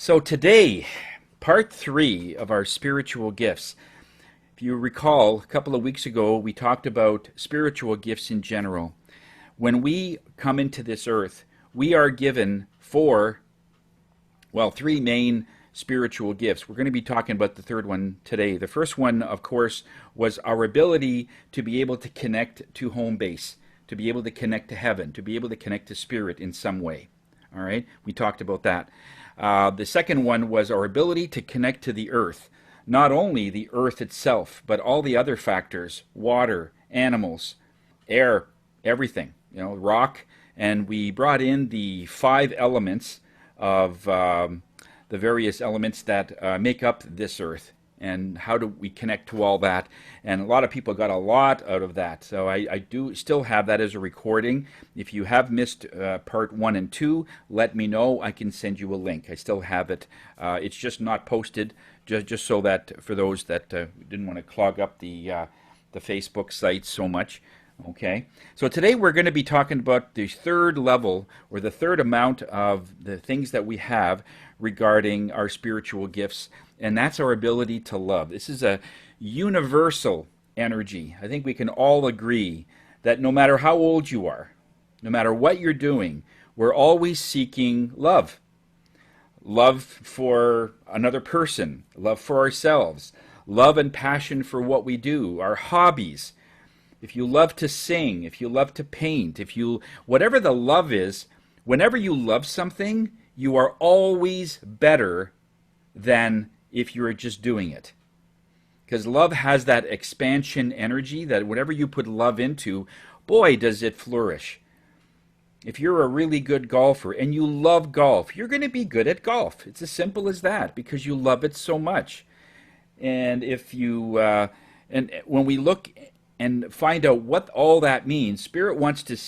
So today, part three of our spiritual gifts. If you recall, a couple of weeks ago, we talked about spiritual gifts in general. When we come into this earth, we are given three main spiritual gifts. We're going to be talking about the third one today. The first one, of course, was our ability to be able to connect to home base, to be able to connect to heaven, to be able to connect to spirit in some way. All right, we talked about that. The second one was our ability to connect to the earth, not only the earth itself, but all the other factors: water, animals, air, everything, rock. And we brought in the five elements of the various elements that make up this earth, and how do we connect to all that. And a lot of people got a lot out of that, so I do still have that as a recording. If you have missed part 1 and 2, let me know. I can send you a link. I still have it. It's just not posted, just so that for those that didn't want to clog up the Facebook site so much. Okay, so today we're going to be talking about the third level, or the third amount of the things that we have regarding our spiritual gifts, and that's our ability to love. This is a universal energy. I think we can all agree that no matter how old you are, no matter what you're doing, we're always seeking love. Love for another person, love for ourselves, love and passion for what we do, our hobbies. If you love to sing, if you love to paint, whatever the love is, whenever you love something, you are always better than if you are just doing it. Because love has that expansion energy that whatever you put love into, boy, does it flourish. If you're a really good golfer and you love golf, you're going to be good at golf. It's as simple as that, because you love it so much. And if you, and when we look and find out what all that means, Spirit wants to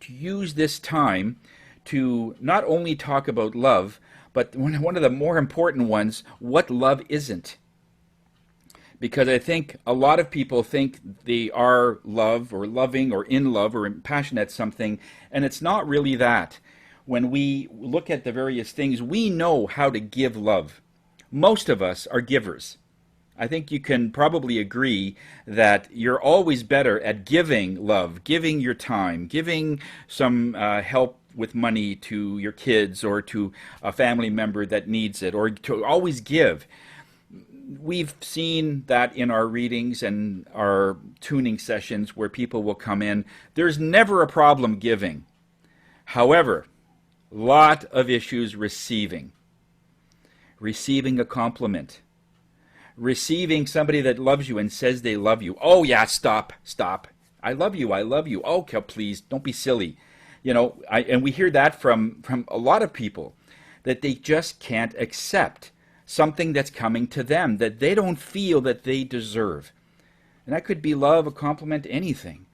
use this time to not only talk about love, but one of the more important ones, what love isn't. Because I think a lot of people think they are love or loving or in love or passionate at something, and it's not really that. When we look at the various things, we know how to give love. Most of us are givers. I think you can probably agree that you're always better at giving love, giving your time, giving some help with money to your kids or to a family member that needs it, or to always give. We've seen that in our readings and our tuning sessions where people will come in. There's never a problem giving. However, lot of issues receiving a compliment, receiving somebody that loves you and says they love you. Oh yeah, stop. I love you. Oh, please, don't be silly. And we hear that from a lot of people, that they just can't accept something that's coming to them that they don't feel that they deserve. And that could be love, a compliment, anything.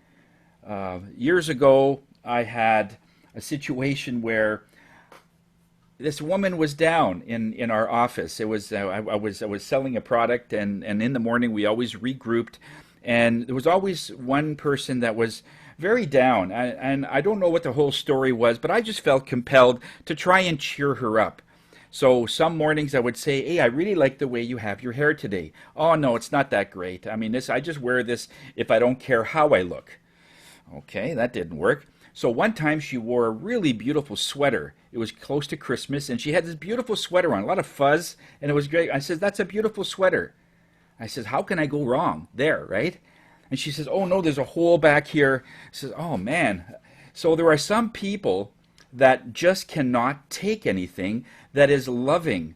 Years ago, I had a situation where this woman was down in our office. It was I was selling a product, and in the morning we always regrouped, and there was always one person that was very down, and I don't know what the whole story was, but I just felt compelled to try and cheer her up. So some mornings I would say, "Hey, I really like the way you have your hair today." "Oh no, it's not that great. I mean, I just wear this if I don't care how I look." Okay, that didn't work. So one time she wore a really beautiful sweater. It was close to Christmas, and she had this beautiful sweater on, a lot of fuzz, and it was great. I said, "That's a beautiful sweater." I said, "How can I go wrong there, right?" And she says, "Oh no, there's a hole back here." I says, "Oh man." So there are some people that just cannot take anything that is loving.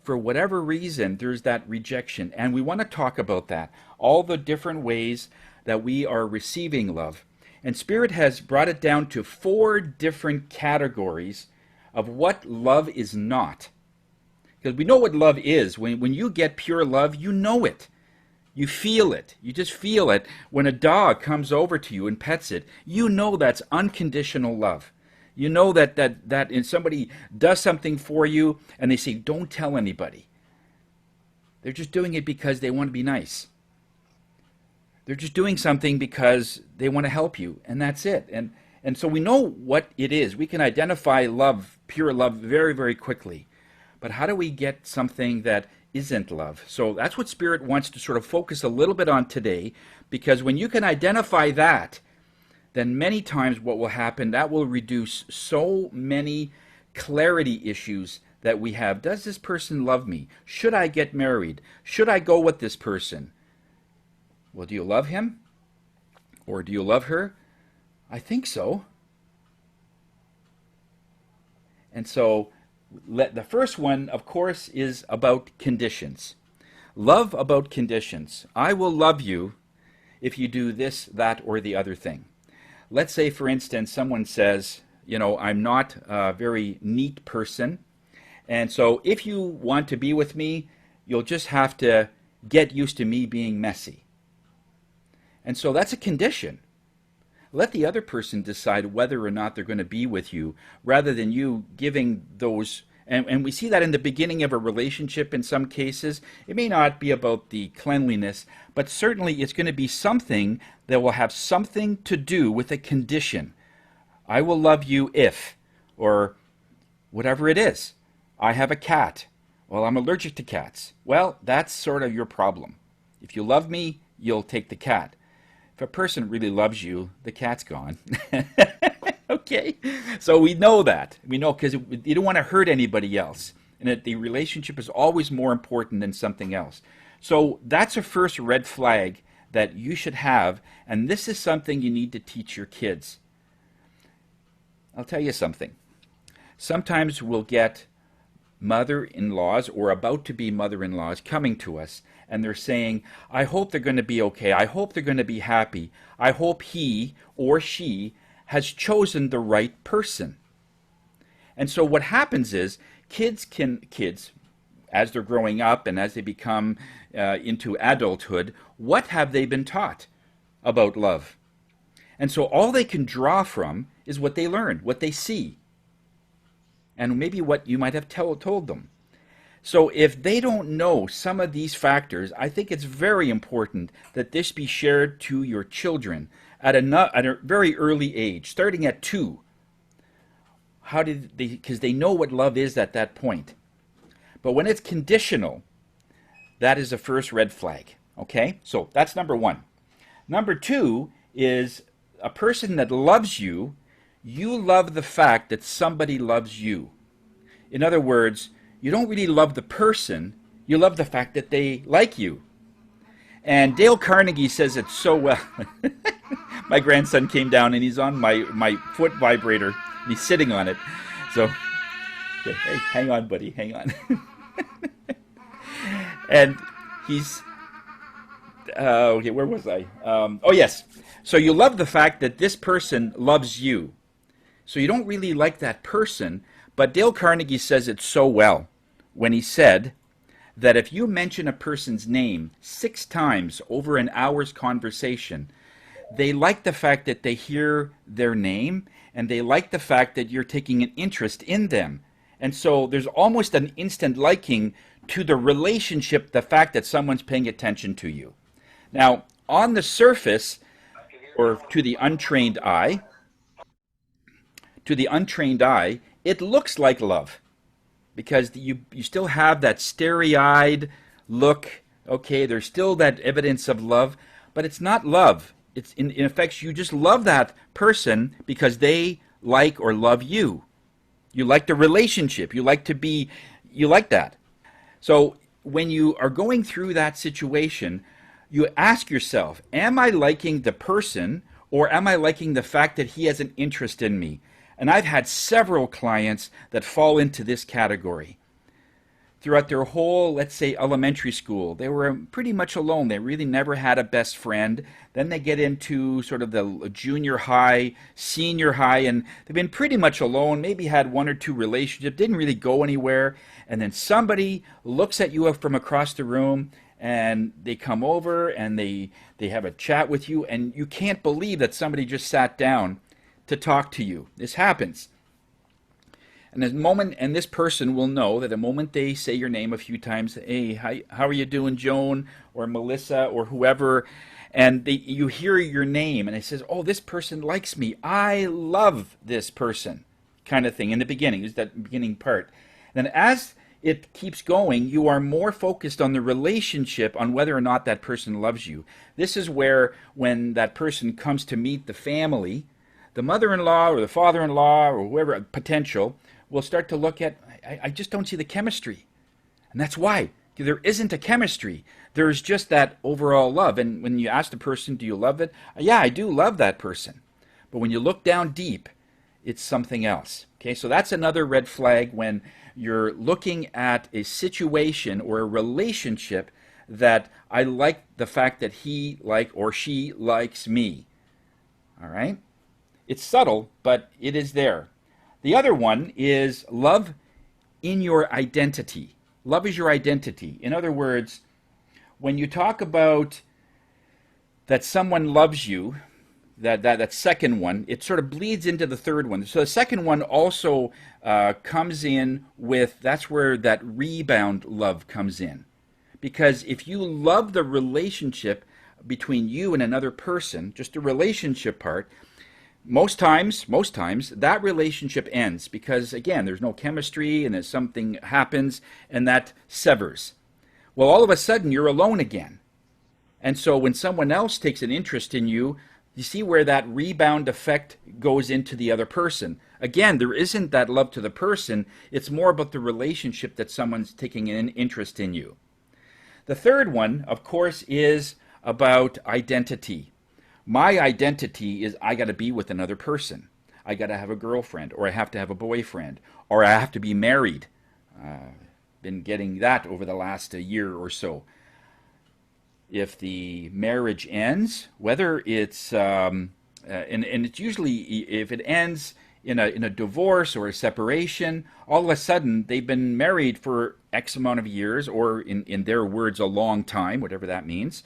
For whatever reason, there's that rejection, and we want to talk about that, all the different ways that we are receiving love. And Spirit has brought it down to 4 different categories of what love is not. Because we know what love is. When you get pure love, you know it. You feel it. You just feel it. When a dog comes over to you and pets it, you know that's unconditional love. You know that if somebody does something for you and they say, "Don't tell anybody." They're just doing it because they want to be nice. They're just doing something because they want to help you, and that's it. And so we know what it is. We can identify love, pure love, very, very quickly. but how do we get something that isn't love? So that's what Spirit wants to sort of focus a little bit on today, because when you can identify that, then many times what will happen, that will reduce so many clarity issues that we have. Does this person love me? Should I get married? Should I go with this person? Well, do you love him? Or do you love her? I think so. And so the first one, of course, is about conditions. Love about conditions. I will love you if you do this, that, or the other thing. Let's say, for instance, someone says, I'm not a very neat person, and so if you want to be with me, you'll just have to get used to me being messy. And so that's a condition. Let the other person decide whether or not they're going to be with you, rather than you giving those. And we see that in the beginning of a relationship in some cases. It may not be about the cleanliness, but certainly it's going to be something that will have something to do with a condition. I will love you if, or whatever it is. I have a cat. Well, I'm allergic to cats. Well, that's sort of your problem. If you love me, you'll take the cat. If a person really loves you, the cat's gone. Okay? So we know that. We know because you don't want to hurt anybody else. And that the relationship is always more important than something else. So that's a first red flag that you should have. And this is something you need to teach your kids. I'll tell you something. Sometimes we'll get mother-in-laws or about to be mother-in-laws coming to us, and they're saying, I hope they're going to be okay. I hope they're going to be happy. I hope he or she has chosen the right person. And so what happens is kids, as they're growing up and as they become into adulthood, what have they been taught about love? And so all they can draw from is what they learn, what they see, and maybe what you might have told them. So if they don't know some of these factors, I think it's very important that this be shared to your children at a very early age, starting at 2. Because they know what love is at that point. But when it's conditional, that is the first red flag. Okay? So that's number 1. Number 2 is a person that loves you. You love the fact that somebody loves you. In other words, you don't really love the person, you love the fact that they like you. And Dale Carnegie says it so well. My grandson came down and he's on my foot vibrator and he's sitting on it. So, okay, hey, hang on, buddy, hang on. And he's, okay, where was I? Oh, yes. So you love the fact that this person loves you. So you don't really like that person, but Dale Carnegie says it so well when he said that if you mention a person's name 6 times over an hour's conversation, they like the fact that they hear their name, and they like the fact that you're taking an interest in them. And so there's almost an instant liking to the relationship, the fact that someone's paying attention to you. Now, on the surface, or to the untrained eye, it looks like love, because you still have that starry-eyed look. Okay, there's still that evidence of love, but it's not love. It's in effect, you just love that person because they like or love you. You like the relationship. You like that. So when you are going through that situation, you ask yourself, am I liking the person, or am I liking the fact that he has an interest in me? And I've had several clients that fall into this category. Throughout their whole, let's say, elementary school, they were pretty much alone. They really never had a best friend. Then they get into sort of the junior high, senior high, and they've been pretty much alone, maybe had 1 or 2 relationships, didn't really go anywhere. And then somebody looks at you from across the room, and they come over and they have a chat with you, and you can't believe that somebody just sat down to talk to you. This happens. And this person will know that the moment they say your name a few times, hey, how are you doing, Joan, or Melissa, or whoever, and you hear your name, and it says, oh, this person likes me. I love this person, kind of thing, in the beginning. Is that beginning part. Then as it keeps going, you are more focused on the relationship, on whether or not that person loves you. This is where, when that person comes to meet the family, the mother-in-law or the father-in-law or whoever, potential, will start to look at, I just don't see the chemistry. And that's why. There isn't a chemistry. There's just that overall love. And when you ask the person, do you love it? Yeah, I do love that person. But when you look down deep, it's something else. Okay, so that's another red flag when you're looking at a situation or a relationship that I like the fact that he or she likes me. All right? It's subtle, but it is there. The other one is love in your identity. Love is your identity. In other words, when you talk about that someone loves you, that second one, it sort of bleeds into the third one. So the second one also comes in with, that's where that rebound love comes in. Because if you love the relationship between you and another person, just the relationship part, most times, that relationship ends because, again, there's no chemistry and then something happens and that severs. Well, all of a sudden, you're alone again. And so when someone else takes an interest in you, you see where that rebound effect goes into the other person. Again, there isn't that love to the person. It's more about the relationship that someone's taking an interest in you. The third one, of course, is about identity. My identity is I got to be with another person. I got to have a girlfriend, or I have to have a boyfriend, or I have to be married. Been getting that over the last year or so. If the marriage ends, whether it's and it's usually, if it ends in a divorce or a separation, all of a sudden they've been married for X amount of years, or in their words, a long time, whatever that means.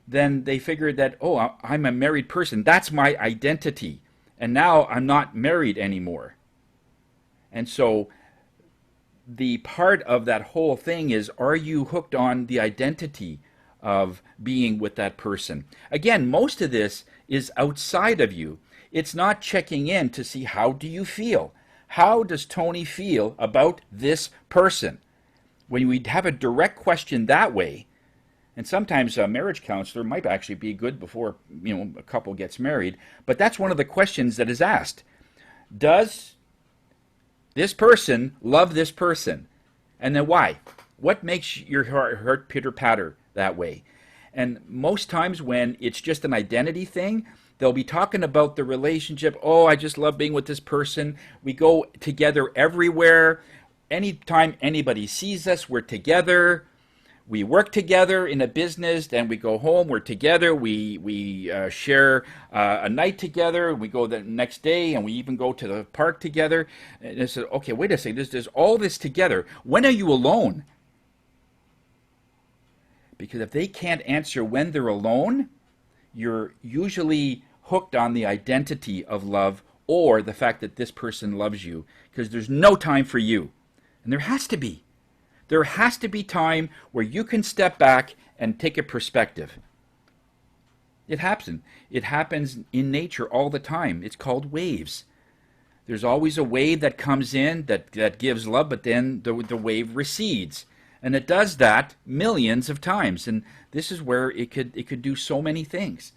Then they figured that, oh, I'm a married person. That's my identity. And now I'm not married anymore. And so the part of that whole thing is, are you hooked on the identity of being with that person? Again, most of this is outside of you. It's not checking in to see, how do you feel? How does Tony feel about this person? When we have a direct question that way, and sometimes a marriage counselor might actually be good before a couple gets married, but that's one of the questions that is asked. Does this person love this person? And then why? What makes your heart pitter-patter that way? And most times when it's just an identity thing, they'll be talking about the relationship. Oh, I just love being with this person. We go together everywhere. Anytime anybody sees us, we're together. We work together in a business, then we go home, we're together, we share a night together, we go the next day, and we even go to the park together. And I said, okay, wait a second, there's all this together. When are you alone? Because if they can't answer when they're alone, you're usually hooked on the identity of love or the fact that this person loves you, because there's no time for you. And there has to be. There has to be time where you can step back and take a perspective. It happens. It happens in nature all the time. It's called waves. There's always a wave that comes in that gives love, but then the wave recedes. And it does that millions of times. And this is where it could do so many things.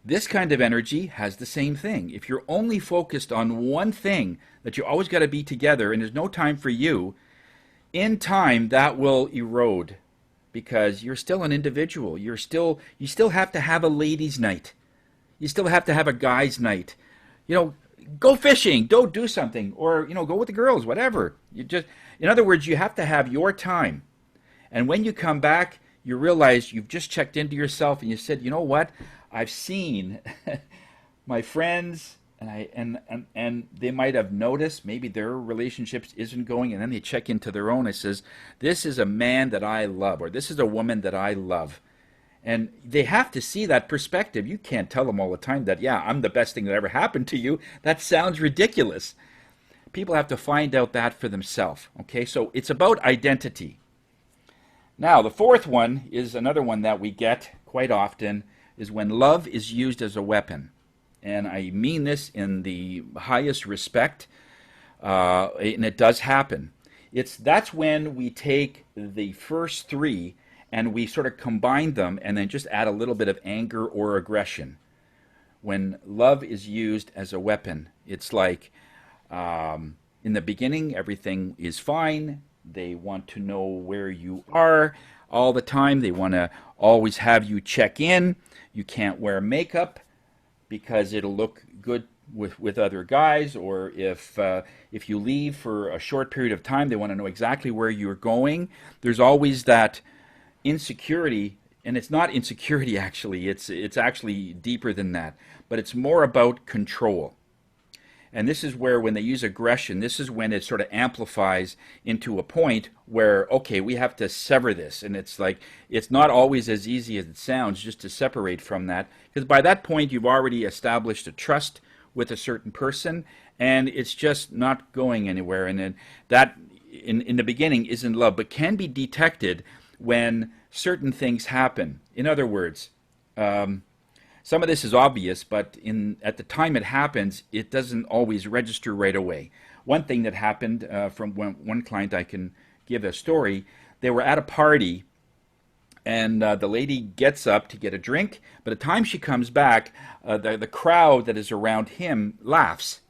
This kind of energy has the same thing. If you're only focused on one thing, that you always got to be together and there's no time for you, in time that will erode, because you're still an individual. You still have to have a ladies' night. You still have to have a guys' night. Go fishing, go do something, or go with the girls, whatever. In other words, you have to have your time. And when you come back, you realize you've just checked into yourself and you said, you know what? I've seen my friends, and they might have noticed maybe their relationships isn't going, and then they check into their own and says, this is a man that I love, or this is a woman that I love. And they have to see that perspective. You can't tell them all the time that, yeah, I'm the best thing that ever happened to you. That sounds ridiculous. People have to find out that for themselves. Okay, so it's about identity. Now, the fourth one is another one that we get quite often, is when love is used as a weapon. And I mean this in the highest respect, and it does happen. That's when we take the first three and we sort of combine them and then just add a little bit of anger or aggression. When love is used as a weapon, it's like in the beginning, everything is fine. They want to know where you are all the time. They want to always have you check in. You can't wear makeup because it'll look good with other guys, or if you leave for a short period of time, they want to know exactly where you're going. There's always that insecurity, and it's not insecurity actually. It's actually deeper than that, but it's more about control. And this is where, when they use aggression, this is when it sort of amplifies into a point where, okay, we have to sever this. And it's like, it's not always as easy as it sounds just to separate from that. Because by that point, you've already established a trust with a certain person, and it's just not going anywhere. And then that, in the beginning, isn't love, but can be detected when certain things happen. In other words, some of this is obvious, but at the time it happens, it doesn't always register right away. One thing that happened from one client, I can give a story. They were at a party, and the lady gets up to get a drink. By the time she comes back, the crowd that is around him laughs.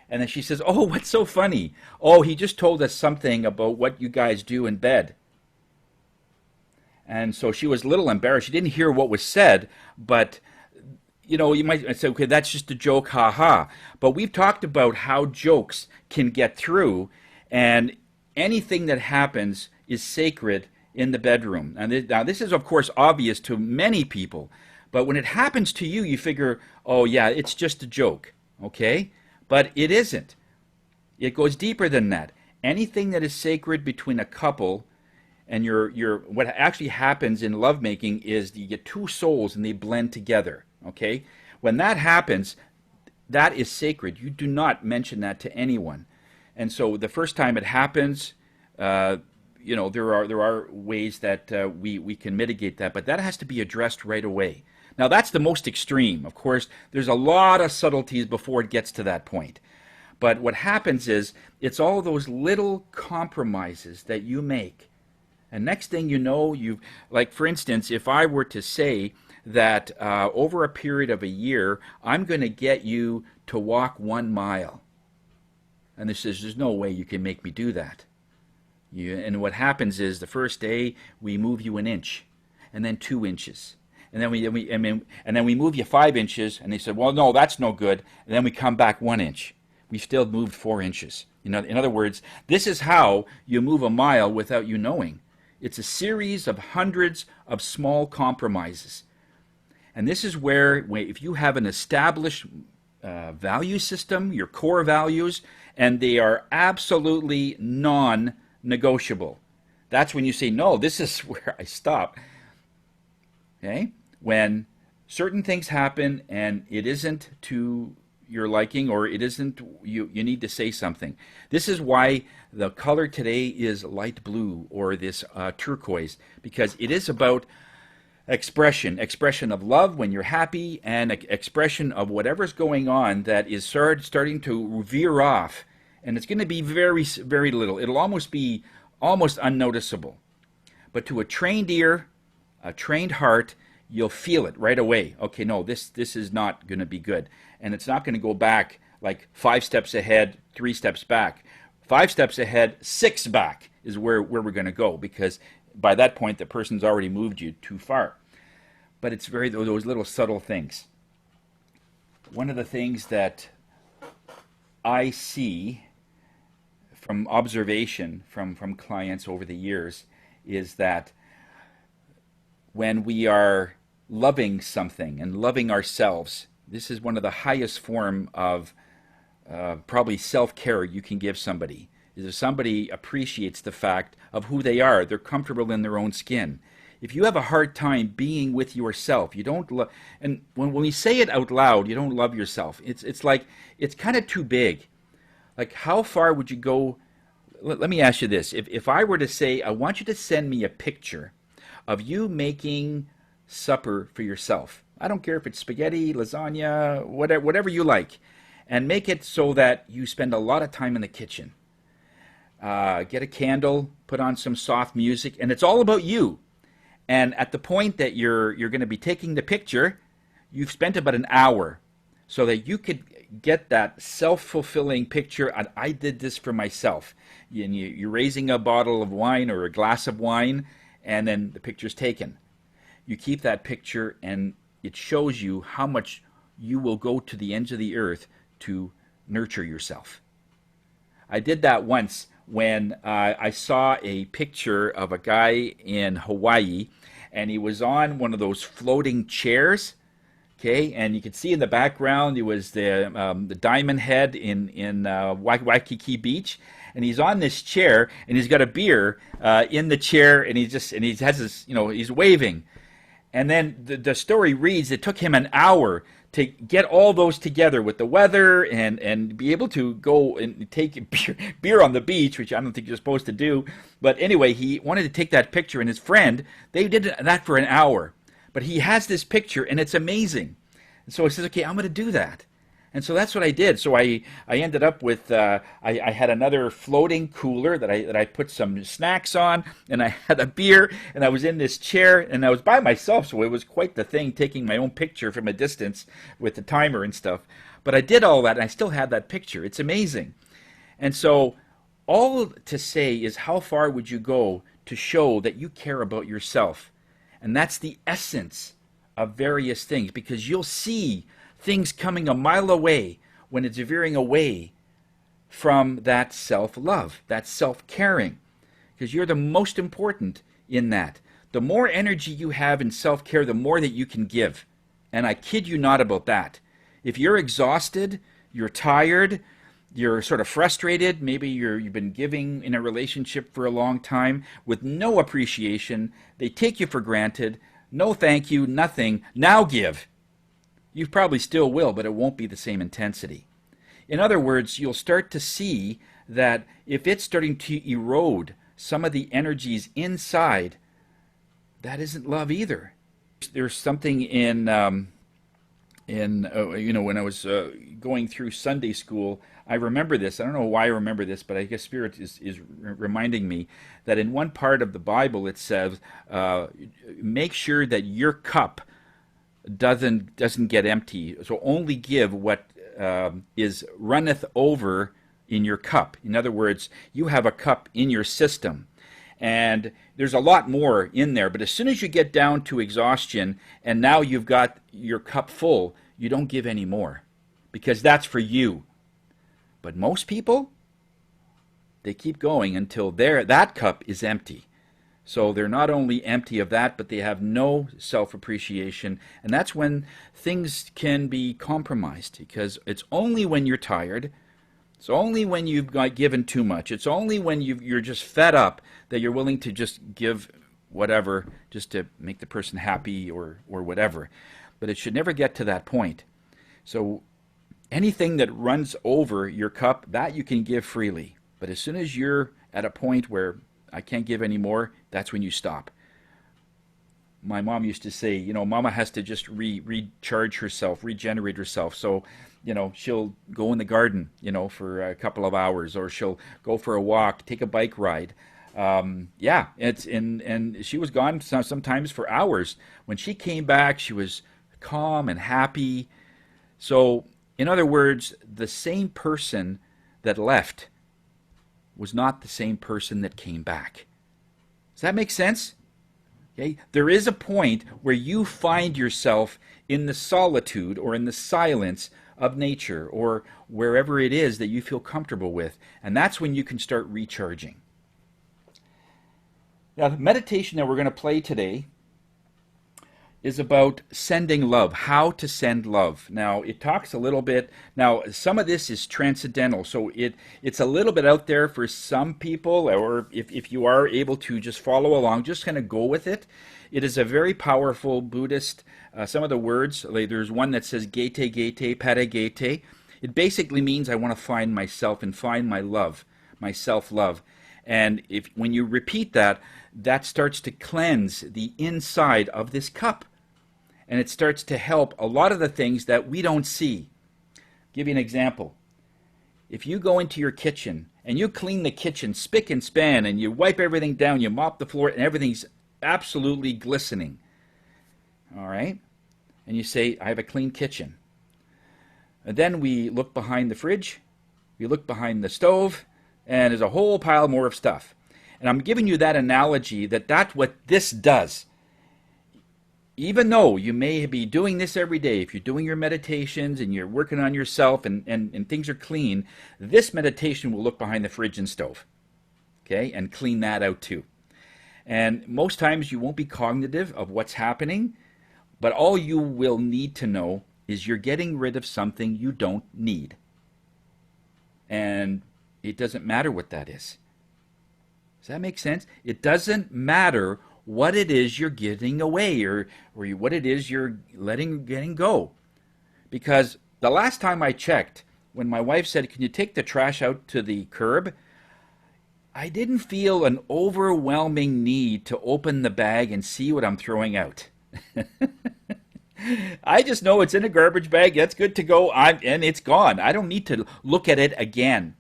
And then she says, "Oh, what's so funny? Oh, he just told us something about what you guys do in bed." And so she was a little embarrassed. She didn't hear what was said, but you might say, okay, that's just a joke, ha ha. But we've talked about how jokes can get through, and anything that happens is sacred in the bedroom. And now this is, of course, obvious to many people, but when it happens to you, you figure, oh yeah, it's just a joke, okay? But it isn't. It goes deeper than that. Anything that is sacred between a couple and what actually happens in lovemaking is you get two souls and they blend together. Okay? When that happens, that is sacred. You do not mention that to anyone. And so the first time it happens, there are ways that we can mitigate that, but that has to be addressed right away. Now that's the most extreme. Of course, there's a lot of subtleties before it gets to that point. But what happens is it's all those little compromises that you make. And next thing you know, like for instance, if I were to say that over a period of a year, I'm going to get you to walk 1 mile. And this says, there's no way you can make me do that. And what happens is the first day we move you 1 inch, and then 2 inches. And then we move you 5 inches, and they said, well, no, that's no good. And then we come back 1 inch. We've still moved 4 inches. In other words, this is how you move a mile without you knowing. It's a series of hundreds of small compromises. And this is where if you have an established value system, your core values, and they are absolutely non-negotiable, that's when you say, no, this is where I stop. Okay? When certain things happen and it isn't to your liking, or it isn't, you need to say something. This is why the color today is light blue, or this turquoise, because it is about expression of love when you're happy, and expression of whatever's going on that is starting to veer off, and it's going to be very, very little. It'll almost be unnoticeable. But to a trained ear, a trained heart, you'll feel it right away. Okay, no, this is not going to be good. And it's not going to go back like 5 steps ahead, 3 steps back. 5 steps ahead, 6 back is where we're going to go, because by that point the person's already moved you too far. But it's those little subtle things. One of the things that I see from observation from clients over the years is that when we are loving something and loving ourselves, this is one of the highest form of probably self-care you can give somebody, is if somebody appreciates the fact of who they are, they're comfortable in their own skin. If you have a hard time being with yourself, you don't love, and when we say it out loud, you don't love yourself. It's like, it's kind of too big. Like, how far would you go? Let me ask you this. If I were to say, I want you to send me a picture of you making supper for yourself. I don't care if it's spaghetti, lasagna, whatever you like, and make it so that you spend a lot of time in the kitchen. get a candle, put on some soft music, and it's all about you. And at the point that you're going to be taking the picture, you've spent about an hour so that you could get that self-fulfilling picture. And I did this for myself. You're raising a bottle of wine or a glass of wine, and then the picture's taken. You keep that picture, and it shows you how much you will go to the ends of the earth to nurture yourself. I did that once when I saw a picture of a guy in Hawaii, and he was on one of those floating chairs. Okay, and you could see in the background it was the Diamond Head in Waikiki Beach, and he's on this chair, and he's got a beer in the chair, and he has this, he's waving. And then the story reads it took him an hour to get all those together with the weather and be able to go and take beer on the beach, which I don't think you're supposed to do. But anyway, he wanted to take that picture, and his friend, they did that for an hour. But he has this picture, and it's amazing. And so he says, okay, I'm going to do that. And so that's what I did. So I ended up with, I had another floating cooler that I put some snacks on, and I had a beer, and I was in this chair, and I was by myself, so it was quite the thing, taking my own picture from a distance with the timer and stuff. But I did all that, and I still had that picture. It's amazing. And so all to say is, how far would you go to show that you care about yourself? And that's the essence of various things, because you'll see things coming a mile away when it's veering away from that self-love, that self-caring, because you're the most important in that. The more energy you have in self-care, the more that you can give. And I kid you not about that. If you're exhausted, you're tired, you're sort of frustrated, maybe you've been giving in a relationship for a long time with no appreciation, they take you for granted, no thank you, nothing, now give. You probably still will, but it won't be the same intensity. In other words, you'll start to see that if it's starting to erode some of the energies inside, that isn't love either. There's something in when I was going through Sunday school, I remember this. I don't know why I remember this, but I guess Spirit is reminding me that in one part of the Bible it says, make sure that your cup doesn't get empty. So only give what is runneth over in your cup. In other words, you have a cup in your system. And there's a lot more in there, but as soon as you get down to exhaustion and now you've got your cup full, you don't give any more, because that's for you. But most people, they keep going until that cup is empty. So they're not only empty of that, but they have no self-appreciation, and that's when things can be compromised, because it's only when you're tired, it's only when you've got given too much, it's only when you're just fed up that you're willing to just give whatever just to make the person happy or whatever. But it should never get to that point. So anything that runs over your cup, that you can give freely. But as soon as you're at a point where I can't give any more, that's when you stop. My mom used to say, Mama has to just recharge herself, regenerate herself. So, she'll go in the garden, for a couple of hours, or she'll go for a walk, take a bike ride. And she was gone sometimes for hours. When she came back, she was calm and happy. So, in other words, the same person that left was not the same person that came back. Does that make sense? Okay? There is a point where you find yourself in the solitude or in the silence of nature or wherever it is that you feel comfortable with, and that's when you can start recharging. Now, the meditation that we're going to play today is about sending love, how to send love. Now, it talks a little bit, now some of this is transcendental, so it's a little bit out there for some people, or if you are able to just follow along, just kind of go with it. It is a very powerful Buddhist, some of the words, there's one that says Gete Gete Pare Gete. It basically means I want to find myself and find my love, my self-love. And when you repeat that, that starts to cleanse the inside of this cup. And it starts to help a lot of the things that we don't see. I'll give you an example. If you go into your kitchen and you clean the kitchen spick and span, and you wipe everything down, you mop the floor, and everything's absolutely glistening. All right? And you say, I have a clean kitchen. And then we look behind the fridge, we look behind the stove, and there's a whole pile more of stuff. And I'm giving you that analogy that that's what this does. Even though you may be doing this every day, if you're doing your meditations and you're working on yourself and things are clean, this meditation will look behind the fridge and stove, okay, and clean that out too. And most times you won't be cognitive of what's happening, but all you will need to know is you're getting rid of something you don't need. And it doesn't matter what that is. Does that make sense? It doesn't matter what it is you're giving away or what it is you're getting go. Because the last time I checked, when my wife said, can you take the trash out to the curb? I didn't feel an overwhelming need to open the bag and see what I'm throwing out. I just know it's in a garbage bag. That's good to go. And it's gone. I don't need to look at it again.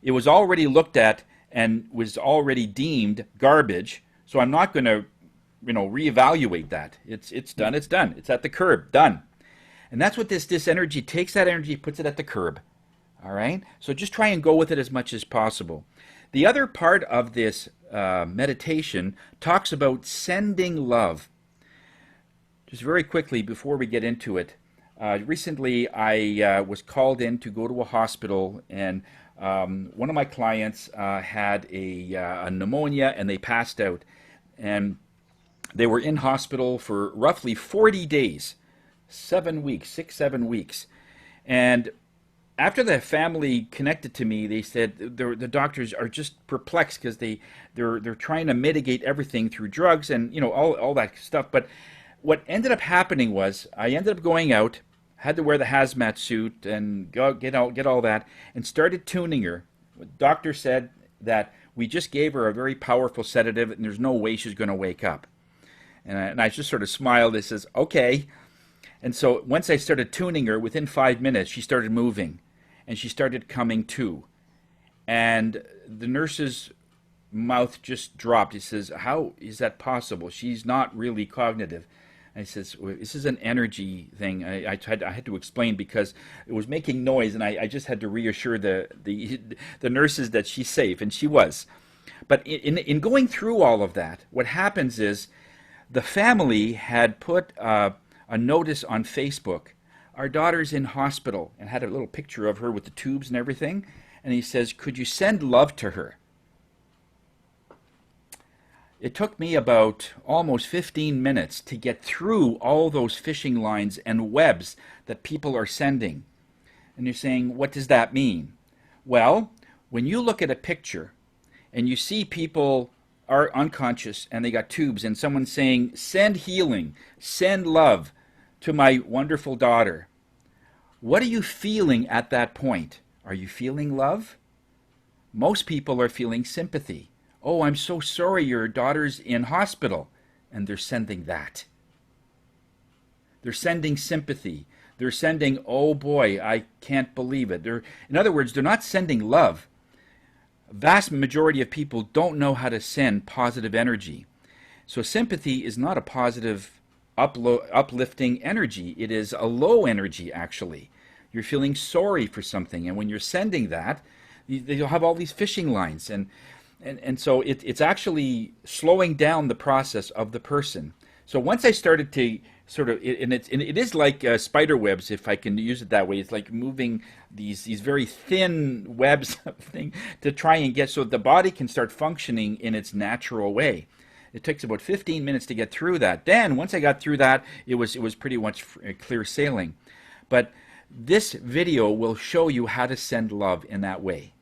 It was already looked at and was already deemed garbage. So I'm not going to, reevaluate that. It's done. It's done. It's at the curb. Done. And that's what this energy takes. That energy, puts it at the curb. All right. So just try and go with it as much as possible. The other part of this meditation talks about sending love. Just very quickly before we get into it, recently I was called in to go to a hospital, and one of my clients had a pneumonia and they passed out. And they were in hospital for roughly 40 days, 7 weeks, 6, 7 weeks. And after the family connected to me, they said the doctors are just perplexed because they're trying to mitigate everything through drugs and all that stuff. But what ended up happening was I ended up going out, had to wear the hazmat suit and get all that, and started tuning her. The doctor said that we just gave her a very powerful sedative and there's no way she's going to wake up. And I just sort of smiled. I says, okay. And so once I started tuning her, within 5 minutes, she started moving and she started coming to. And the nurse's mouth just dropped. He says, how is that possible? She's not really cognitive. And he says, well, this is an energy thing. I had to explain because it was making noise, and I just had to reassure the nurses that she's safe, and she was. But in going through all of that, what happens is the family had put a notice on Facebook. Our daughter's in hospital, and had a little picture of her with the tubes and everything. And he says, could you send love to her? It took me about almost 15 minutes to get through all those fishing lines and webs that people are sending. And you're saying, what does that mean? Well, when you look at a picture and you see people are unconscious and they got tubes and someone's saying, send healing, send love to my wonderful daughter, what are you feeling at that point? Are you feeling love? Most people are feeling sympathy. Oh, I'm so sorry your daughter's in hospital. And they're sending that. They're sending sympathy. They're sending, oh boy, I can't believe it. In other words, they're not sending love. A vast majority of people don't know how to send positive energy. So sympathy is not a positive, uplifting energy. It is a low energy, actually. You're feeling sorry for something. And when you're sending that, you'll have all these fishing lines. And so it's actually slowing down the process of the person. So once I started to sort of, and it is like spider webs, if I can use it that way. It's like moving these very thin webs of thing to try and get so the body can start functioning in its natural way. It takes about 15 minutes to get through that. Then once I got through that, it was pretty much clear sailing. But this video will show you how to send love in that way.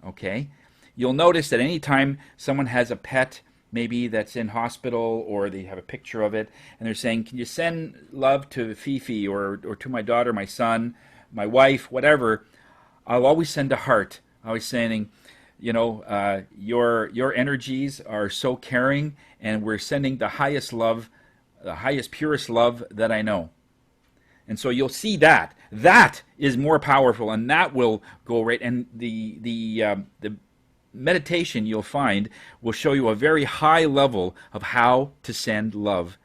Okay? You'll notice that anytime someone has a pet, maybe that's in hospital, or they have a picture of it, and they're saying, can you send love to Fifi, or to my daughter, my son, my wife, whatever, I'll always send a heart. Always saying, your energies are so caring, and we're sending the highest love, the highest, purest love that I know. And so you'll see that. That is more powerful, and that will go right. And the meditation, you'll find, will show you a very high level of how to send love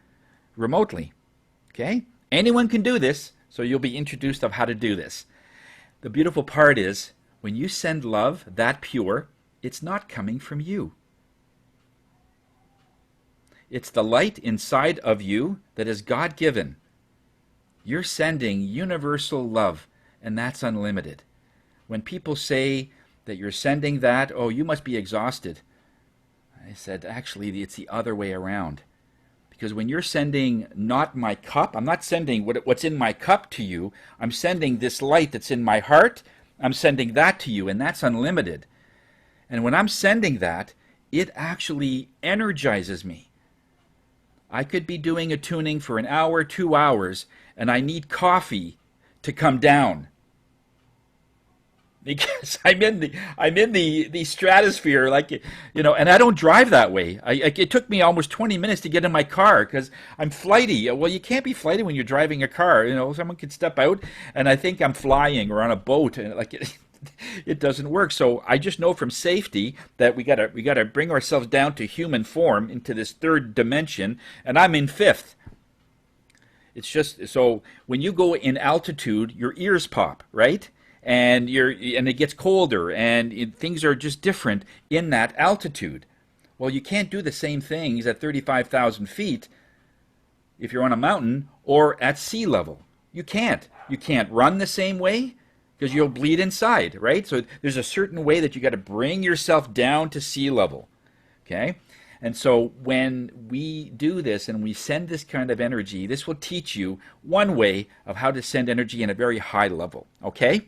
remotely. Okay? Anyone can do this, so you'll be introduced of how to do this. The beautiful part is, when you send love that pure, it's not coming from you. It's the light inside of you that is God-given. You're sending universal love, and that's unlimited. When people say that you're sending that, oh, you must be exhausted, I said, actually, it's the other way around. Because when you're sending not my cup, I'm not sending what's in my cup to you, I'm sending this light that's in my heart, I'm sending that to you, and that's unlimited. And when I'm sending that, it actually energizes me. I could be doing a tuning for an hour, 2 hours, and I need coffee to come down. Because I'm in the stratosphere, and I don't drive that way. It took me almost 20 minutes to get in my car because I'm flighty. Well, you can't be flighty when you're driving a car. Someone could step out and I think I'm flying or on a boat, and it doesn't work. So I just know from safety that we gotta bring ourselves down to human form into this third dimension, and I'm in fifth. It's just so when you go in altitude, your ears pop, right? And it gets colder, and things are just different in that altitude. Well, you can't do the same things at 35,000 feet if you're on a mountain or at sea level. You can't. You can't run the same way because you'll bleed inside, right? So there's a certain way that you got to bring yourself down to sea level, okay? And so when we do this and we send this kind of energy, this will teach you one way of how to send energy in a very high level, okay?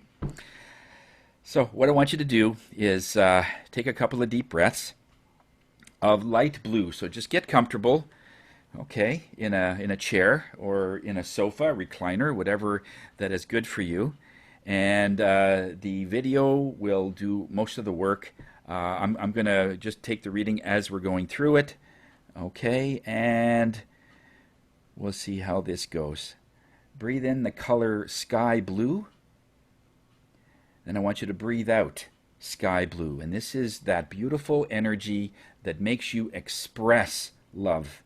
So what I want you to do is take a couple of deep breaths of light blue. So just get comfortable, okay, in a chair or in a sofa, recliner, whatever that is good for you. And the video will do most of the work. I'm going to just take the reading as we're going through it, okay, and we'll see how this goes. Breathe in the color sky blue. Then I want you to breathe out sky blue. And this is that beautiful energy that makes you express love.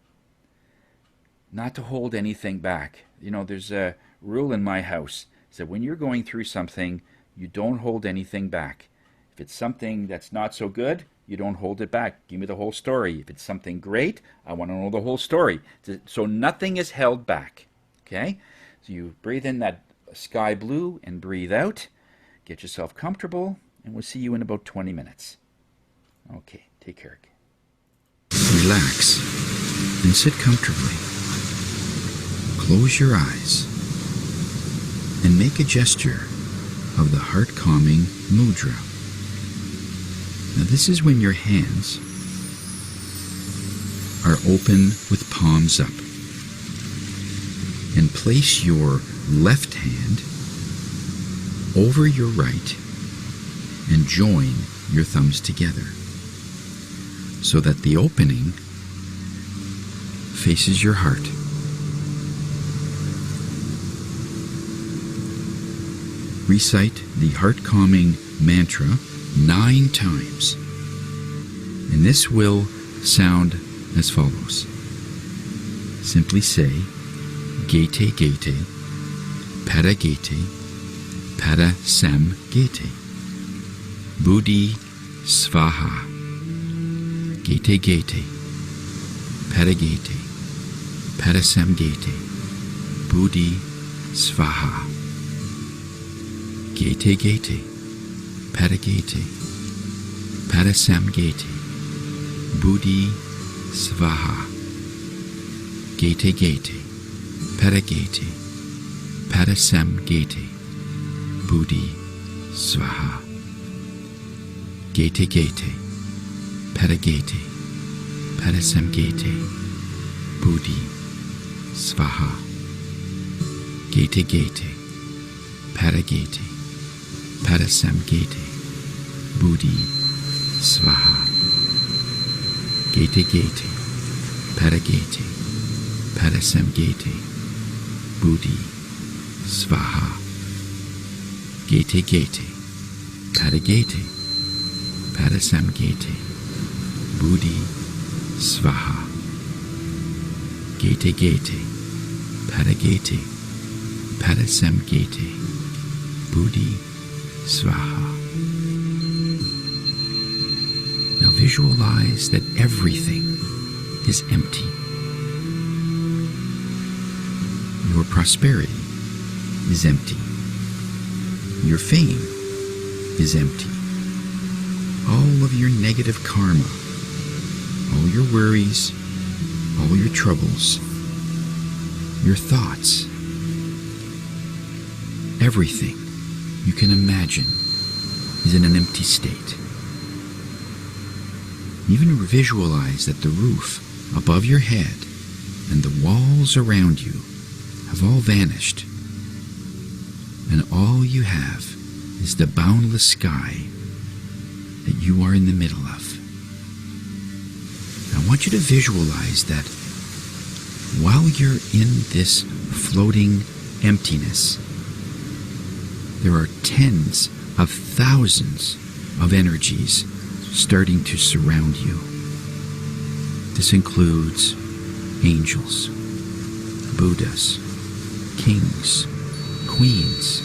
Not to hold anything back. There's a rule in my house. It's that when you're going through something, you don't hold anything back. If it's something that's not so good, you don't hold it back. Give me the whole story. If it's something great, I want to know the whole story. So nothing is held back. Okay? So you breathe in that sky blue and breathe out. Get yourself comfortable, and we'll see you in about 20 minutes. Okay, take care. Relax and sit comfortably. Close your eyes and make a gesture of the heart-calming mudra. Now this is when your hands are open with palms up. And place your left hand over your right and join your thumbs together so that the opening faces your heart. Recite the heart-calming mantra 9 times, and this will sound as follows. Simply say, Gete Gete, Para Gete, Para Sam Gete, Buddhi Svaha, Gete Gete, Para Gete, Para Sam Gete, Buddhi Svaha, Gete Gete, Para Gete, Para Sam Gete, Buddhi Svaha, Gete Gete, Para Gete, Para Sam Gete, Buddhi Svaha, Gete Gete, Para Gete, Para Sam Gete, Buddhi Svaha, Gete Gete, Para Gete, Para Sam Gete, Buddhi Svaha, Gete Gete, Para Gete, Para Sam Gete, Buddhi Svaha, Gete Gete, Para Gete, Padasamgete, Buddhi Svaha. Gete Gete, Padagete, Padasamgete, Buddhi Svaha. Now visualize that everything is empty. Your prosperity is empty. Your fame is empty. All of your negative karma, all your worries, all your troubles, your thoughts, everything you can imagine is in an empty state. Even visualize that the roof above your head and the walls around you have all vanished, and all you have is the boundless sky that you are in the middle of. I want you to visualize that while you're in this floating emptiness, there are tens of thousands of energies starting to surround you. This includes angels, Buddhas, kings, queens,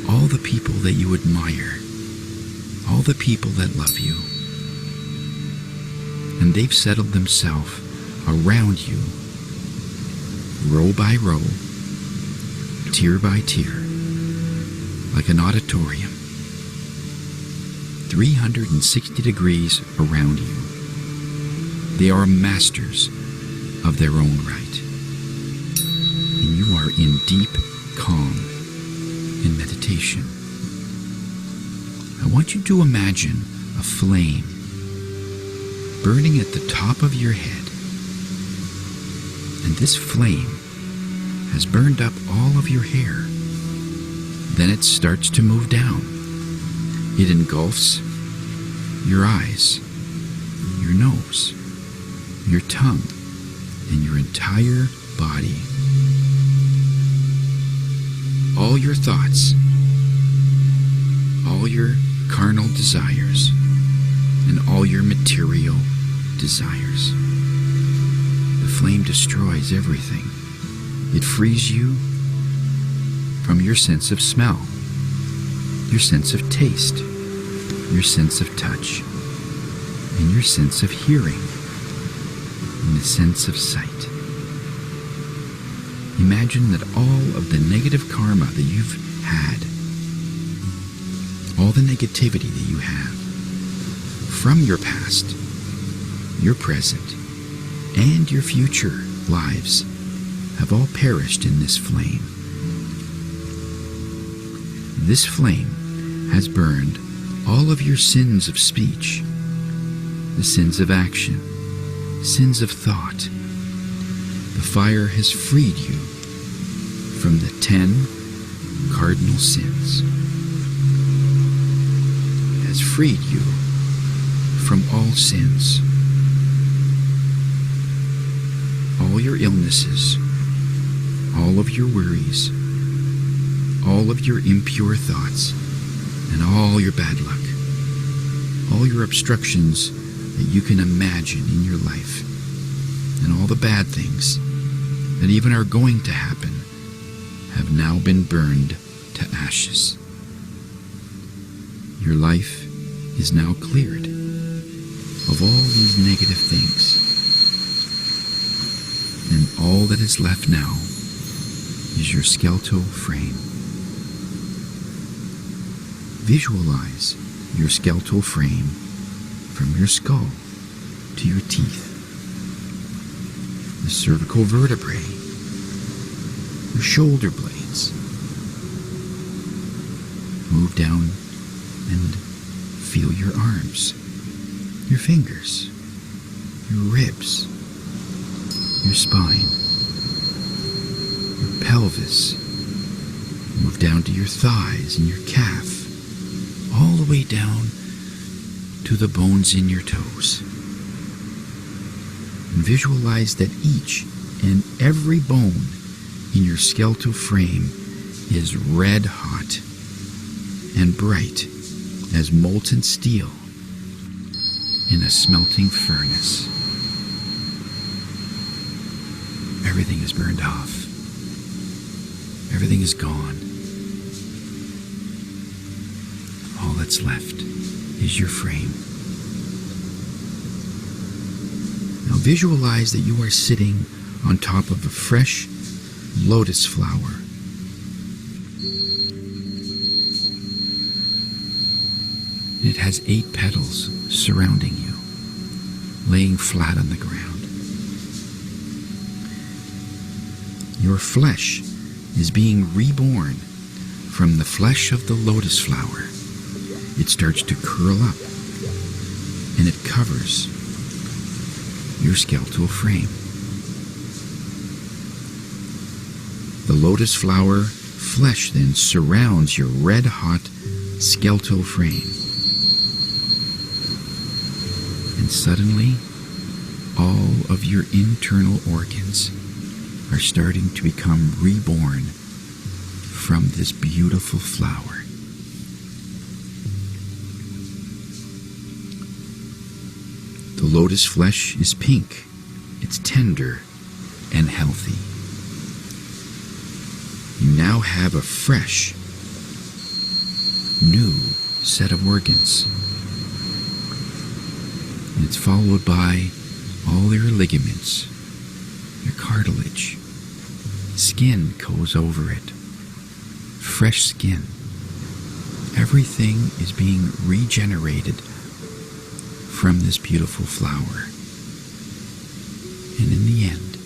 all the people that you admire, all the people that love you. And they've settled themselves around you, row by row, tier by tier, like an auditorium, 360 degrees around you. They are masters of their own right, and you are in deep calm in meditation. I want you to imagine a flame burning at the top of your head, and this flame has burned up all of your hair. Then it starts to move down. It engulfs your eyes, your nose, your tongue, and your entire body. All your thoughts, all your carnal desires, and all your material desires. The flame destroys everything. It frees you from your sense of smell, your sense of taste, your sense of touch, and your sense of hearing, and the sense of sight. Imagine that all of the negative karma that you've had, all the negativity that you have from your past, your present, and your future lives have all perished in this flame. This flame has burned all of your sins of speech, the sins of action, sins of thought. The fire has freed you from the 10 cardinal sins. It has freed you from all sins, all your illnesses, all of your worries, all of your impure thoughts, and all your bad luck, all your obstructions that you can imagine in your life, and all the bad things that even are going to happen have now been burned to ashes. Your life is now cleared of all these negative things, and all that is left now is your skeletal frame. Visualize your skeletal frame from your skull to your teeth, the cervical vertebrae, your shoulder blades. Move down and feel your arms, your fingers, your ribs, your spine, your pelvis. Move down to your thighs and your calf, all the way down to the bones in your toes. And visualize that each and every bone in your skeletal frame is red hot and bright as molten steel in a smelting furnace. Everything is burned off. Everything is gone. All that's left is your frame. Now visualize that you are sitting on top of a fresh lotus flower. It has 8 petals surrounding you, laying flat on the ground. Your flesh is being reborn from the flesh of the lotus flower. It starts to curl up, and it covers your skeletal frame. The lotus flower flesh then surrounds your red-hot skeletal frame. And suddenly, all of your internal organs are starting to become reborn from this beautiful flower. The lotus flesh is pink. It's tender and healthy. You now have a fresh, new set of organs. And it's followed by all your ligaments, your cartilage. Skin goes over it. Fresh skin. Everything is being regenerated from this beautiful flower. And in the end,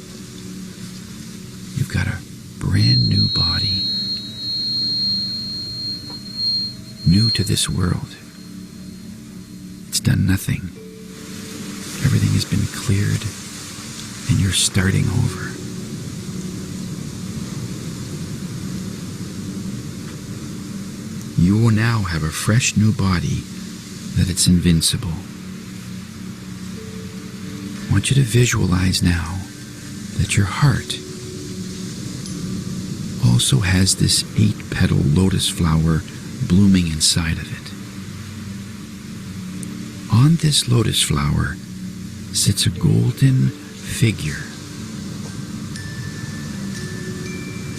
you've got a brand new body. New to this world. It's done nothing. Everything has been cleared, and you're starting over. You will now have a fresh new body that it's invincible. I want you to visualize now that your heart also has this 8-petal lotus flower blooming inside of it. On this lotus flower sits a golden figure.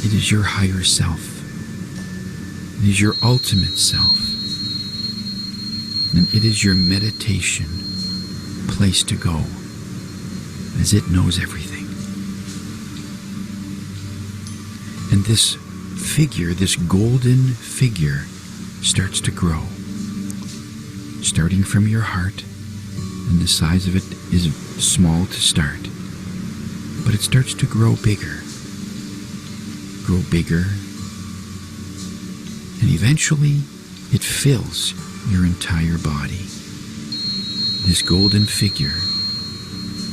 It is your higher self. It is your ultimate self. And it is your meditation place to go, as it knows everything. And this figure, this golden figure, starts to grow. Starting from your heart, and the size of it is small to start. But it starts to grow bigger. Grow bigger. And eventually, it fills your entire body. This golden figure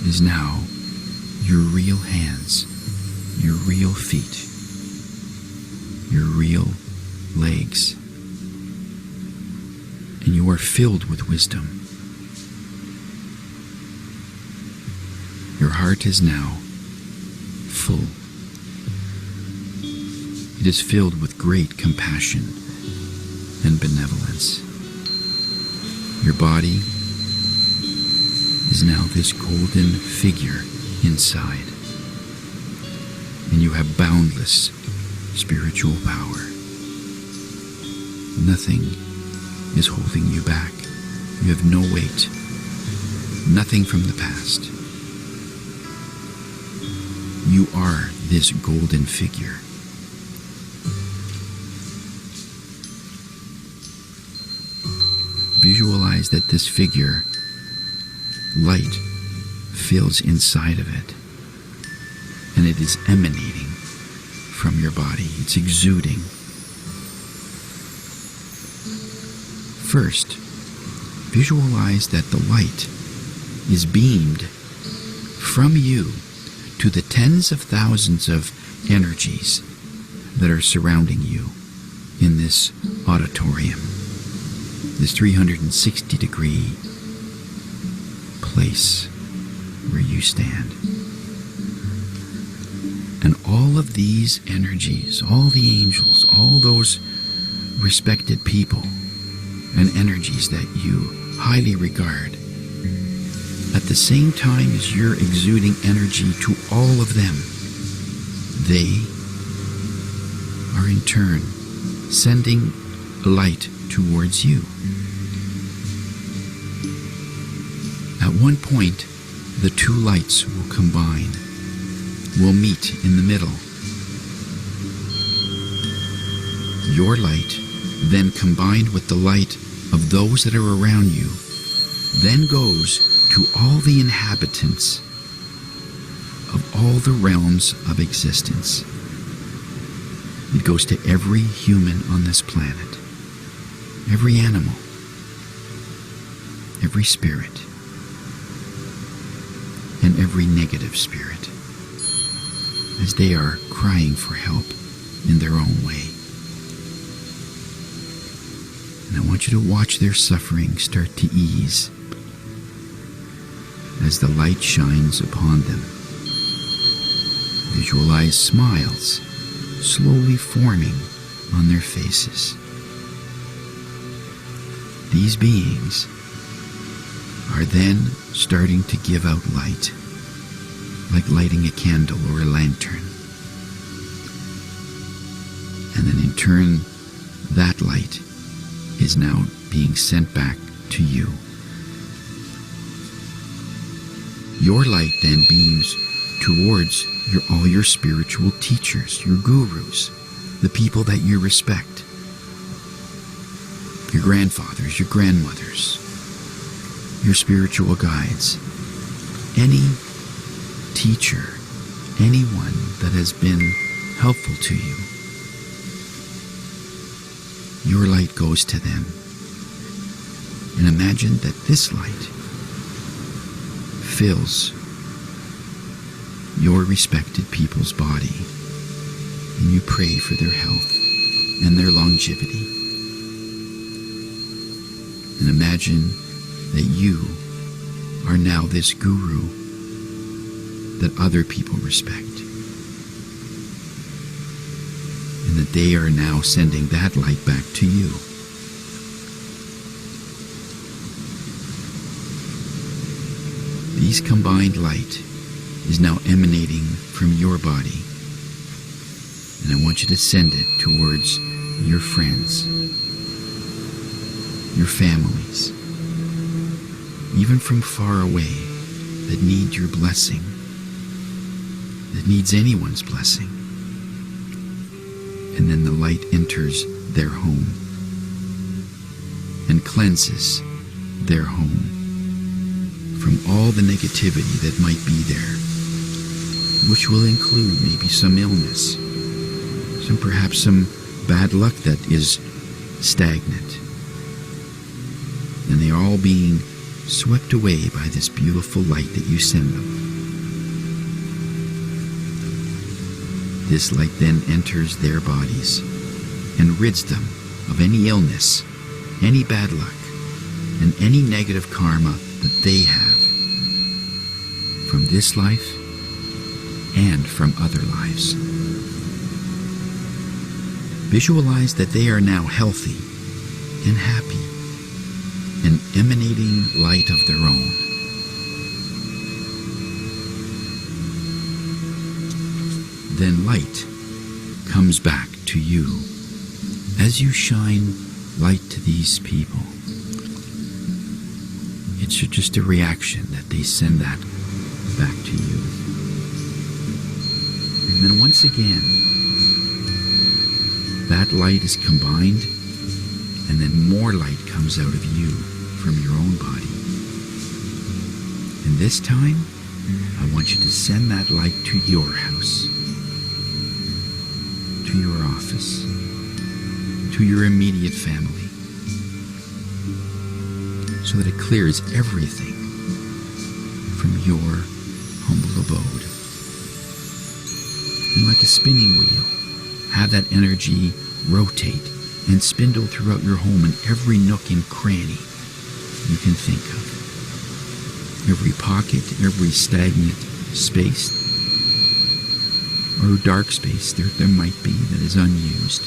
is now your real hands, your real feet, your real legs. And you are filled with wisdom. Your heart is now full. It is filled with great compassion and benevolence. Your body is now this golden figure inside, and you have boundless spiritual power. Nothing is holding you back. You have no weight, nothing from the past. You are this golden figure. Visualize that this figure, light, fills inside of it, and it is emanating from your body. It's exuding. First, visualize that the light is beamed from you to the tens of thousands of energies that are surrounding you in this auditorium, this 360-degree place where you stand. And all of these energies, all the angels, all those respected people and energies that you highly regard. At the same time as you're exuding energy to all of them, they are in turn sending light towards you. At one point, the two lights will combine, will meet in the middle. Your light, then combined with the light of those that are around you, then goes to all the inhabitants of all the realms of existence. It goes to every human on this planet, every animal, every spirit, and every negative spirit, as they are crying for help in their own way. And I want you to watch their suffering start to ease as the light shines upon them. Visualize smiles slowly forming on their faces. These beings are then starting to give out light, like lighting a candle or a lantern. And then in turn, that light is now being sent back to you. Your light then beams towards all your spiritual teachers, your gurus, the people that you respect, your grandfathers, your grandmothers, your spiritual guides, any teacher, anyone that has been helpful to you. Your light goes to them. And imagine that this light fills your respected people's body, and you pray for their health and their longevity. And imagine that you are now this guru that other people respect, and that they are now sending that light back to you. These combined light is now emanating from your body, and I want you to send it towards your friends, your families, even from far away, that need your blessing, that needs anyone's blessing. And then the light enters their home and cleanses their home from all the negativity that might be there, which will include maybe some illness, perhaps some bad luck that is stagnant. And they are all being swept away by this beautiful light that you send them. This light then enters their bodies and rids them of any illness, any bad luck, and any negative karma that they have from this life and from other lives. Visualize that they are now healthy and happy and emanating light of their own. Then light comes back to you as you shine light to these people. It's just a reaction that they send that back to you. And then once again, that light is combined, and then more light comes out of you from your own body. And this time, I want you to send that light to your house, to your office, to your immediate family, so that it clears everything from your humble abode. And like a spinning wheel, have that energy rotate and spindle throughout your home in every nook and cranny you can think of. Every pocket, every stagnant space or dark space there might be that is unused.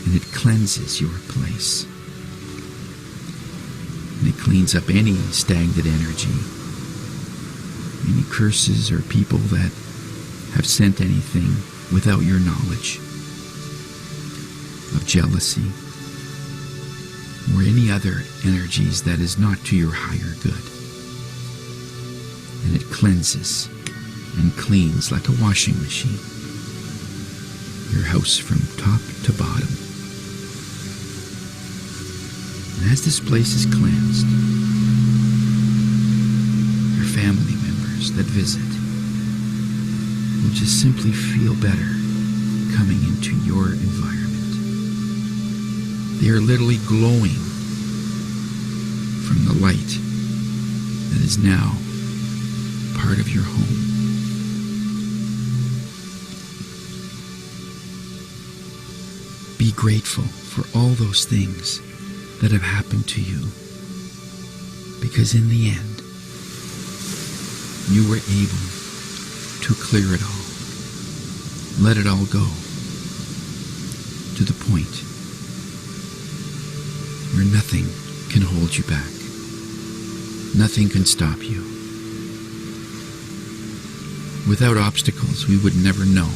And it cleanses your place. cleans up any stagnant energy, any curses or people that have sent anything without your knowledge of jealousy or any other energies that is not to your higher good. And it cleanses and cleans like a washing machine your house from top to bottom. And as this place is cleansed, your family members that visit will just simply feel better coming into your environment. They are literally glowing from the light that is now part of your home. Be grateful for all those things that have happened to you, because in the end, you were able to clear it all, let it all go, to the point where nothing can hold you back. Nothing can stop you. Without obstacles, we would never know,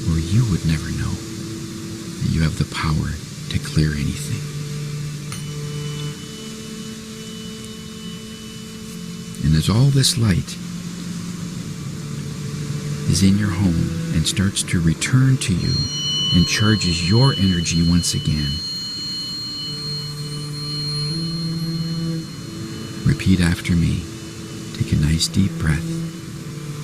or you would never know, that you have the power to clear anything. And as all this light is in your home and starts to return to you and charges your energy once again, repeat after me. Take a nice deep breath.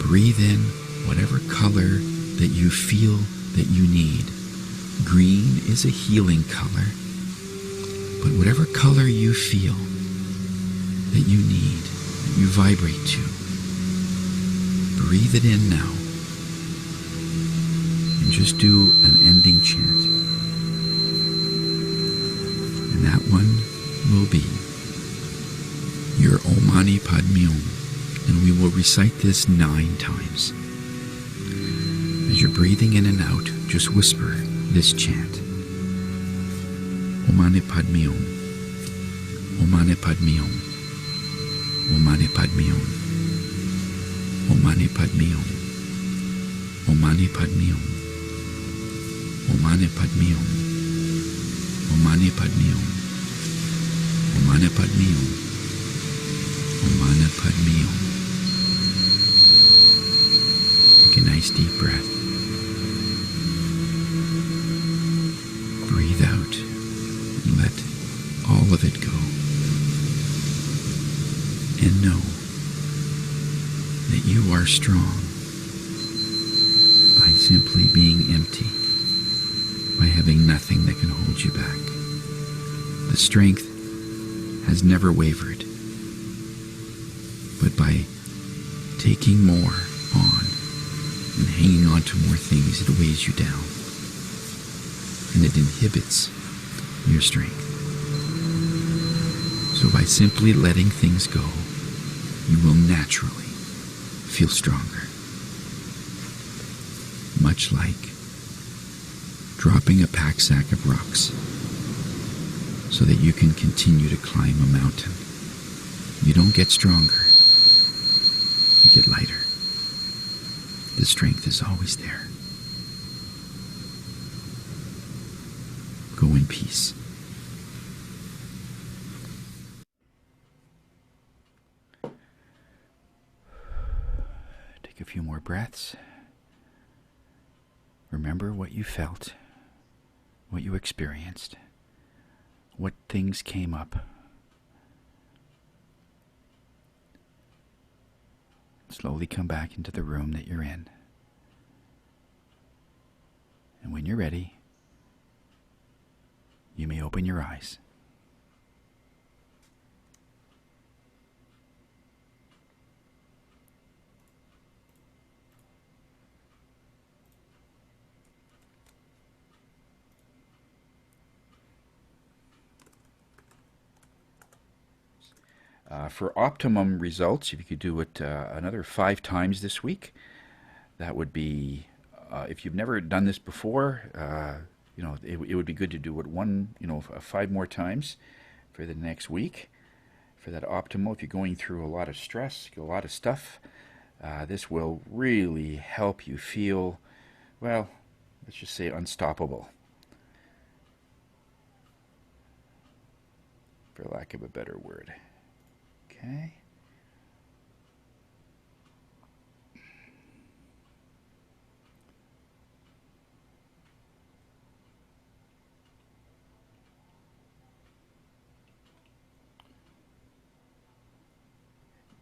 Breathe in whatever color that you feel that you need. Green is a healing color, but whatever color you feel that you need, that you vibrate to, breathe it in now. And just do an ending chant. And that one will be your Om Mani Padme Hum. And we will recite this 9 times. As you're breathing in and out, just whisper this chant. Om Mani Padme Hum. Om Mani Padme Hum. Om Mani Padme Hum. Om Mani Padme Hum. Om Mani Padme Hum. Om Mani Padme Hum. Om Mani Padme Hum. Om Mani Padme Hum. Om Mani Padme Hum. Take a nice deep breath. Breathe out and let all of it go. And know that you are strong by simply being empty, by having nothing that can hold you back. The strength has never wavered, but by taking more on and hanging on to more things, it weighs you down and it inhibits your strength. So by simply letting things go, you will naturally feel stronger. Much like dropping a pack sack of rocks so that you can continue to climb a mountain. You don't get stronger, you get lighter. The strength is always there. Go in peace. Take a few more breaths. Remember what you felt, what you experienced, what things came up. Slowly come back into the room that you're in. And when you're ready, you may open your eyes. For optimum results, if you could do it another 5 times this week, that would be, if you've never done this before, it would be good to do it 5 more times for the next week, for that optimal. If you're going through a lot of stress, a lot of stuff, this will really help you feel, well, let's just say unstoppable, for lack of a better word. Okay.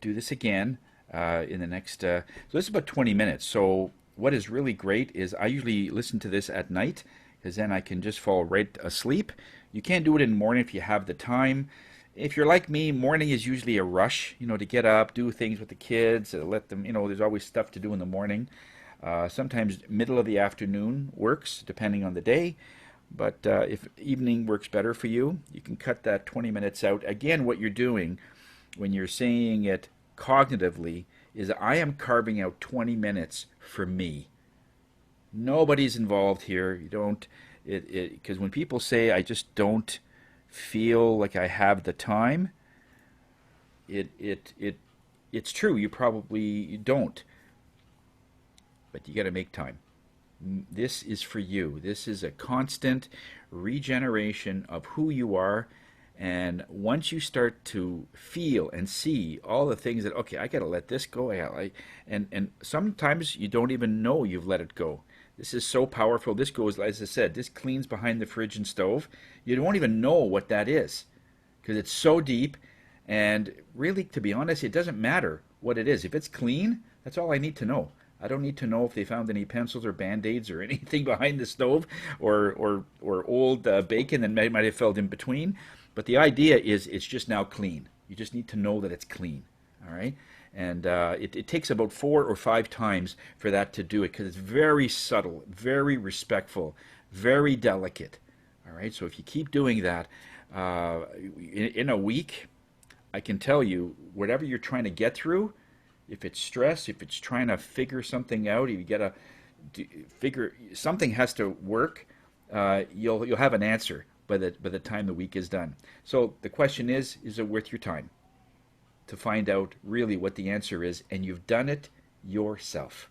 Do this again in the next. So this is about 20 minutes. So what is really great is I usually listen to this at night because then I can just fall right asleep. You can't do it in the morning if you have the time. If you're like me, morning is usually a rush, to get up, do things with the kids, let them, there's always stuff to do in the morning. Sometimes middle of the afternoon works, depending on the day. But if evening works better for you, you can cut that 20 minutes out. Again, what you're doing when you're saying it cognitively is I am carving out 20 minutes for me. Nobody's involved here. You don't, because when people say I just don't feel like I have the time, it's true. You probably don't, but you got to make time. This is for you. This is a constant regeneration of who you are. And once you start to feel and see all the things that, okay, I got to let this go, and sometimes you don't even know you've let it go. This is so powerful. This goes, as I said, this cleans behind the fridge and stove. You won't even know what that is because it's so deep. And really, to be honest, it doesn't matter what it is. If it's clean, that's all I need to know. I don't need to know if they found any pencils or Band-Aids or anything behind the stove or old bacon that might have fell in between. But the idea is it's just now clean. You just need to know that it's clean, all right? And it takes about 4 or 5 times for that to do it because it's very subtle, very respectful, very delicate, all right? So if you keep doing that, in a week, I can tell you, whatever you're trying to get through, if it's stress, if it's trying to figure something out, if you got to figure, something has to work, you'll have an answer by the time the week is done. So the question is it worth your time to find out really what the answer is, and you've done it yourself?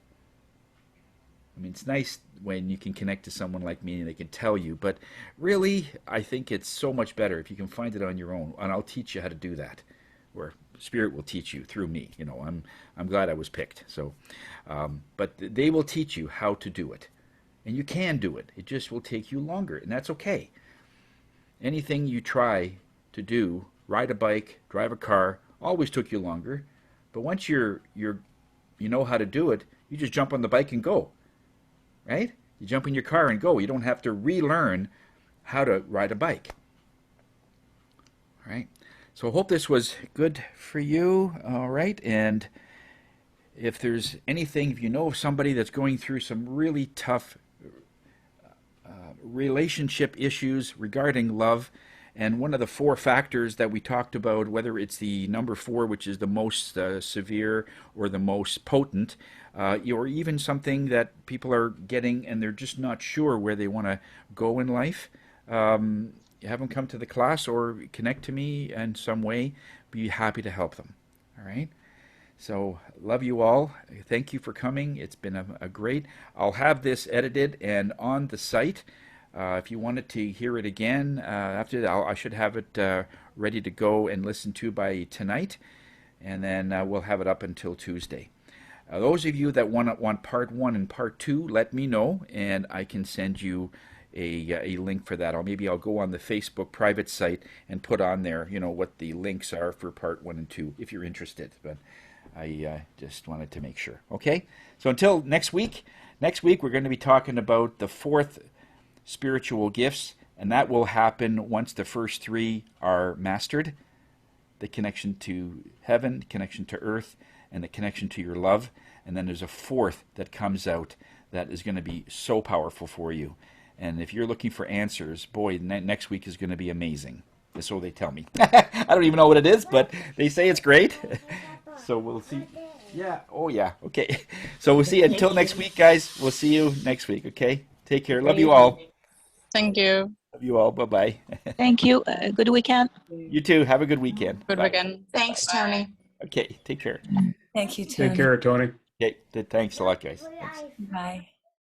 I mean, it's nice when you can connect to someone like me and they can tell you, but really, I think it's so much better if you can find it on your own, and I'll teach you how to do that, or Spirit will teach you through me. I'm glad I was picked. So, but they will teach you how to do it, and you can do it. It just will take you longer, and that's okay. Anything you try to do, ride a bike, drive a car, always took you longer. But once you know how to do it, you just jump on the bike and go, right? You jump in your car and go. You don't have to relearn how to ride a bike. All right? So I hope this was good for you, all right? And if there's anything, if you know of somebody that's going through some really tough relationship issues regarding love, and one of the 4 factors that we talked about, whether it's the number 4, which is the most severe or the most potent, or even something that people are getting and they're just not sure where they want to go in life, have them come to the class or connect to me in some way. Be happy to help them. All right? So, love you all. Thank you for coming. It's been a great. I'll have this edited and on the site. If you wanted to hear it again after that, I should have it ready to go and listen to by tonight, and then we'll have it up until Tuesday. Those of you that want part 1 and part 2, let me know, and I can send you a link for that. Or maybe I'll go on the Facebook private site and put on there, what the links are for part 1 and 2, if you're interested. But I just wanted to make sure. Okay? So until next week we're going to be talking about the 4th spiritual gifts, and that will happen once the first 3 are mastered: the connection to heaven, the connection to earth, and the connection to your love. And then there's a 4th that comes out that is going to be so powerful for you. And if you're looking for answers, boy, next week is going to be amazing. So they tell me. I don't even know what it is, but they say it's great. So we'll see. Yeah. Oh, yeah. Okay. So we'll see you until next week, guys. We'll see you next week. Okay. Take care. Love you all. Thank you. Love you all. Bye-bye. Thank you. Good weekend. You too. Have a good weekend. Good Bye. weekend. Thanks, Tony. Okay, take care. Thank you, Tony. Take care, Tony. Okay, thanks a lot, guys. Thanks. Bye.